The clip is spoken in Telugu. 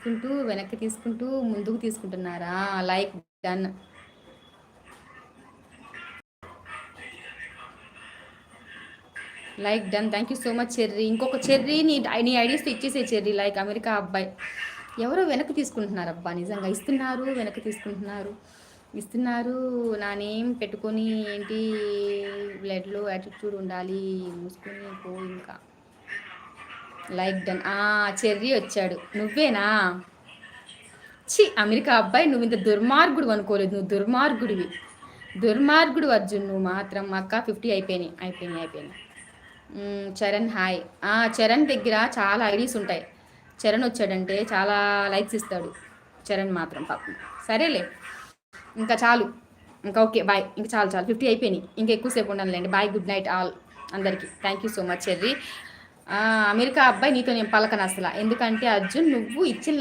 తీసుకుంటూ వెనక్కి తీసుకుంటూ ముందుకు తీసుకుంటున్నారా? Like done. Like done. Thank you so much cherry. ఇంకొక చెర్రీ నీ ఐడియాస్తో ఇచ్చేసే చెర్రీ. లైక్ అమెరికా అబ్బాయి ఎవరో వెనక్కి తీసుకుంటున్నారు అబ్బా, నిజంగా ఇస్తున్నారు, వెనక్కి తీసుకుంటున్నారు, ఇస్తున్నారు. నా నేమ్ పెట్టుకొని ఏంటి బ్లడ్లో యాటిట్యూడ్ ఉండాలి, మూసుకొని పో ఇంకా. Like done. చెర్రీ వచ్చాడు. నువ్వేనా? చి అమెరికా అబ్బాయి, నువ్వు ఇంత దుర్మార్గుడు అనుకోలేదు. నువ్వు దుర్మార్గుడివి, దుర్మార్గుడు అర్జున్. నువ్వు మాత్రం అక్క 50 అయిపోయినాయి. చరణ్ హాయ్. చరణ్ దగ్గర చాలా ఐడీస్ ఉంటాయి. చరణ్ వచ్చాడంటే చాలా లైక్స్ ఇస్తాడు చరణ్ మాత్రం పాపం. సరేలే ఇంకా చాలు, ఇంకా ఓకే బాయ్. ఇంకా చాలు 50 అయిపోయినాయి. ఇంకా ఎక్కువసేపు ఉండాలండి. బాయ్, గుడ్ నైట్ ఆల్ అందరికీ. Thank you so much cherry. America అబ్బాయి నీతో నేను పలకను అసలు, ఎందుకంటే అర్జున్ నువ్వు ఇచ్చిన